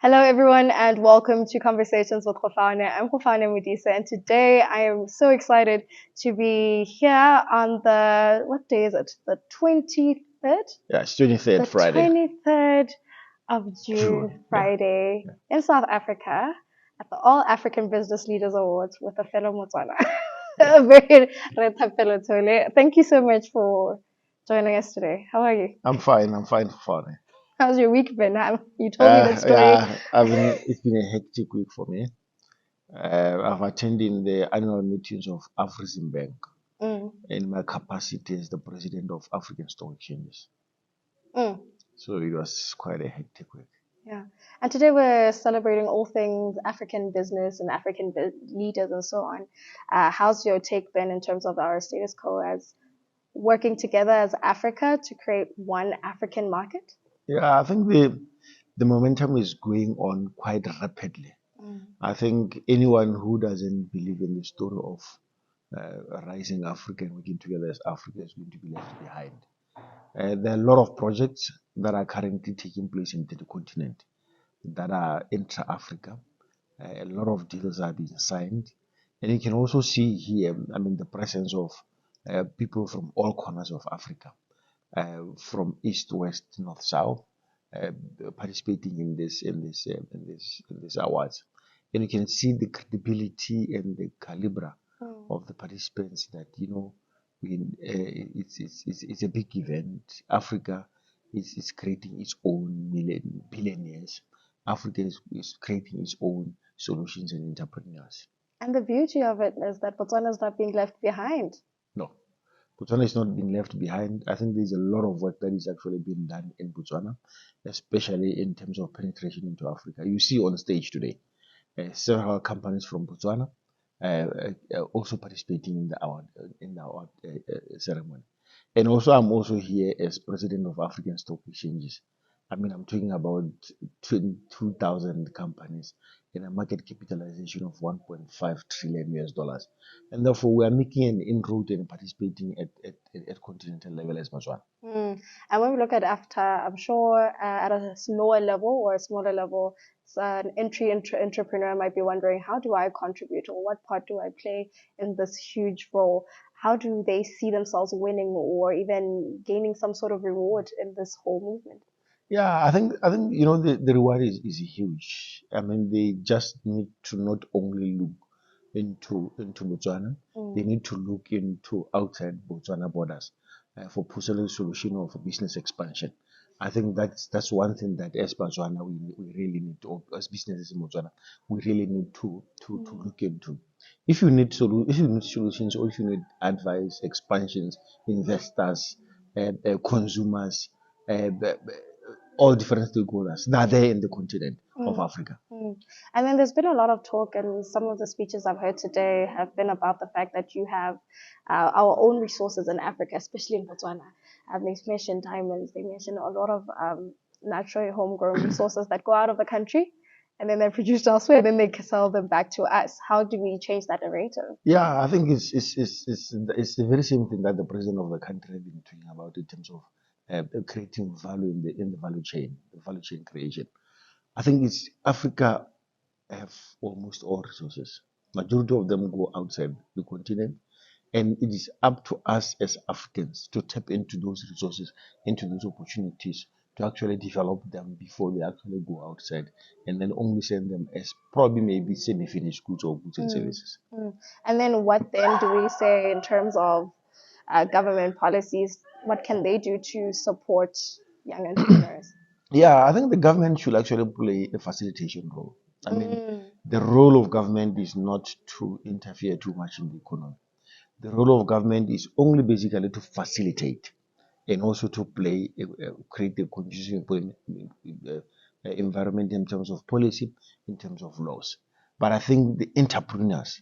Hello, everyone, and welcome to Conversations with Khofane. I'm Khofane Mudisa, and today I am so excited to be here on what day is it? The 23rd? Yeah, it's 23rd The Friday, 23rd of June, June. Yeah, Friday, yeah. in South Africa at the All African Business Leaders Awards with a fellow Motswana. Very Thapelo Tsheole. Thank you so much for joining us today. How are you? I'm fine. I'm fine for fun. How's your week been? You told me that story. Yeah, it's been a hectic week for me. I've attended the annual meetings of Afreximbank Mm, in my capacity as the president of African Stock Exchanges. mm. So it was quite a hectic week. Yeah. And today we're celebrating all things African business and African leaders and so on. How's your take been in terms of our status quo as working together as Africa to create one African market? Yeah, I think the momentum is going on quite rapidly. Mm, I think anyone who doesn't believe in the story of a rising Africa and working together as Africa is going to be left behind. There are a lot of projects that are currently taking place in the continent that are intra-Africa. A lot of deals are being signed, and you can also see here, the presence of people from all corners of Africa, from east, west, north, south, uh, participating in this awards, and you can see the credibility and the caliber mm, of the participants that it's a big event. Africa is creating its own billionaires. Africa is creating its own solutions and entrepreneurs. And the beauty of it is that Botswana is not being left behind. No, Botswana is not being left behind. I think there's a lot of work that is actually being done in Botswana, especially in terms of penetration into Africa. You see on stage today several companies from Botswana also participating in the award ceremony. And also, I'm also here as president of African Stock Exchanges. I'm talking about 22,000 companies in a market capitalization of 1.5 trillion US dollars. And therefore, we are making an inroad and participating at continental level as Botswana. Mm. And when we look at AFTA, I'm sure at a lower level or a smaller level, an entrepreneur might be wondering, how do I contribute or what part do I play in this huge role? How do they see themselves winning or even gaining some sort of reward in this whole movement? Yeah, I think the reward is huge. They just need to not only look into Botswana, they Mm, need to look into outside Botswana borders for possible solution or for business expansion. I think that's one thing that as Botswana we really need to, or as businesses in Botswana, we really need to mm, look into. If you need solutions or if you need advice, expansions, investors, consumers, uh, all different stakeholders that are there in the continent of mm. Africa. Mm. And then there's been a lot of talk, and some of the speeches I've heard today have been about the fact that you have our own resources in Africa, especially in Botswana. They mentioned diamonds, they mentioned a lot of natural homegrown resources that go out of the country and then they're produced elsewhere, and then they can sell them back to us. How do we change that narrative? Yeah, I think it's the very same thing that the president of the country has been talking about in terms of creating value in the value chain creation. I think it's Africa have almost all resources. Majority of them go outside the continent, and it is up to us as Africans to tap into those resources, into those opportunities, to actually develop them before they actually go outside, and then only send them as probably maybe semi-finished goods or goods and Mm, services. mm. And then what then do we say in terms of government policies? What can they do to support young entrepreneurs? Yeah, I think the government should actually play a facilitation role. Mm, The role of government is not to interfere too much in the economy. The role of government is only basically to facilitate and also to create a conducive environment in terms of policy, in terms of laws. But I think the entrepreneurs,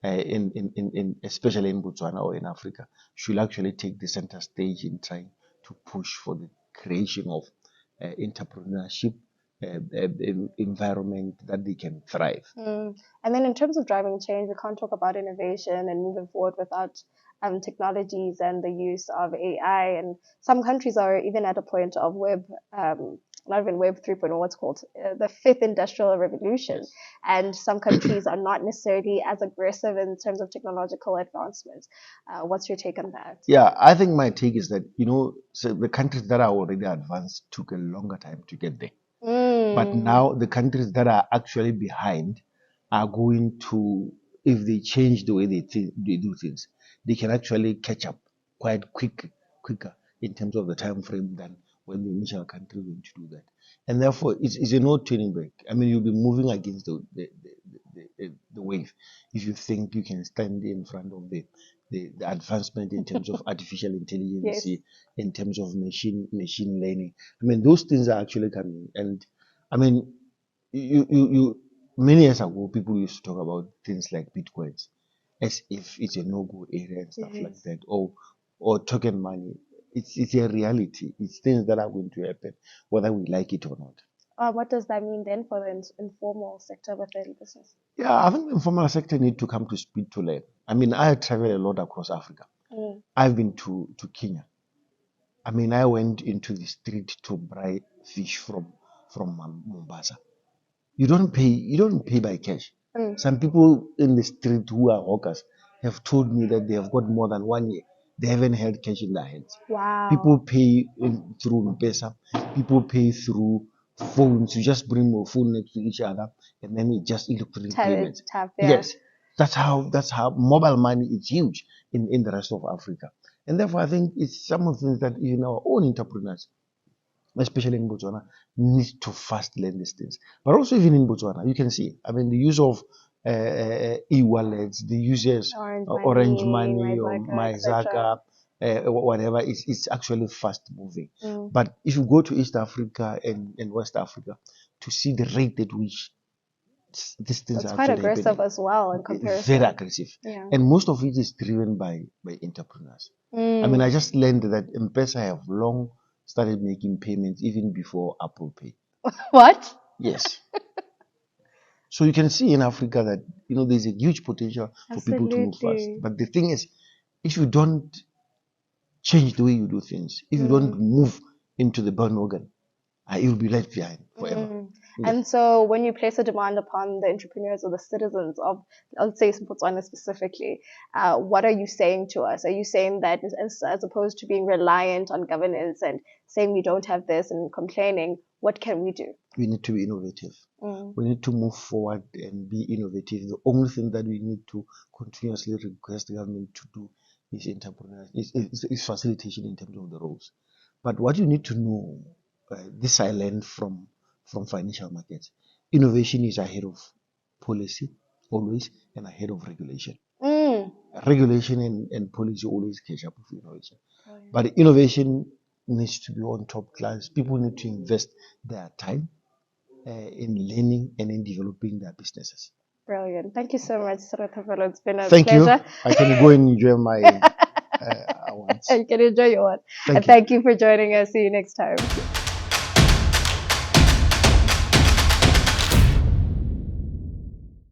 especially in Botswana or in Africa, should actually take the center stage in trying to push for the creation of entrepreneurship environment that they can thrive. mm. And then in terms of driving change, we can't talk about innovation and moving forward without technologies and the use of AI. And some countries are even at a point of not even Web 3.0, what's called the fifth industrial revolution. Yes. And some countries are not necessarily as aggressive in terms of technological advancements. What's your take on that? Yeah, I think my take is that, so the countries that are already advanced took a longer time to get there. But now the countries that are actually behind are going to, if they change the way they do things, they can actually catch up quite quicker in terms of the time frame than when the initial country went to do that. And therefore, it's a no turning back. I mean, you'll be moving against the wave if you think you can stand in front of the advancement in terms of artificial intelligence, Yes. in terms of machine learning. I mean, those things are actually coming. And I mean, you many years ago, people used to talk about things like bitcoins as if it's a no-go area and stuff like Yes. that, or token money. It's a reality. It's things that are going to happen, whether we like it or not. What does that mean then for the informal sector within business? Yeah, I think the informal sector need to come to speed to learn. I mean, I travel a lot across Africa. I've been to Kenya. I mean, I went into the street to buy fish from Mombasa. You don't pay by cash. Some people in the street who are hawkers have told me that they have got more than 1 year. They haven't held cash in their hands. Wow. People pay through M-Pesa. People pay through phones. You just bring your phone next to each other, and then it just electronic payments. Tap, Yes, that's how mobile money is huge in the rest of Africa. And therefore, I think it's some of the things that even our own entrepreneurs, especially in Botswana, need to fast learn these things. But also even in Botswana, you can see, I mean, the use of e-wallets, the uses Orange Money or MyZaka, whatever, it's actually fast moving. But if you go to East Africa and West Africa, to see the rate at which these things It's are quite actually aggressive happening, as well in comparison. very aggressive. Yeah. And most of it is driven by entrepreneurs. I mean, I just learned that M-Pesa have long started making payments even before Apple Pay. What? Yes. So you can see in Africa that there's a huge potential for people to move fast. But the thing is, if you don't change the way you do things, if you don't move into the bandwagon, you'll be left behind forever. And so when you place a demand upon the entrepreneurs or the citizens of, let's say Botswana specifically, what are you saying to us? Are you saying that as opposed to being reliant on governance and saying we don't have this and complaining, what can we do? We need to be innovative. We need to move forward and be innovative. The only thing that we need to continuously request the government to do is entrepreneurs, is facilitation in terms of the roles. But what you need to know, this I learned from financial markets, innovation is ahead of policy always and ahead of regulation. Regulation and policy always catch up with innovation. But innovation needs to be on top class. People need to invest their time in learning and in developing their businesses. Brilliant. Thank you so much, Thapelo. It's been a Thank pleasure. You. I can go and enjoy my awards. You can enjoy your one. Thank you. Thank you for joining us. See you next time.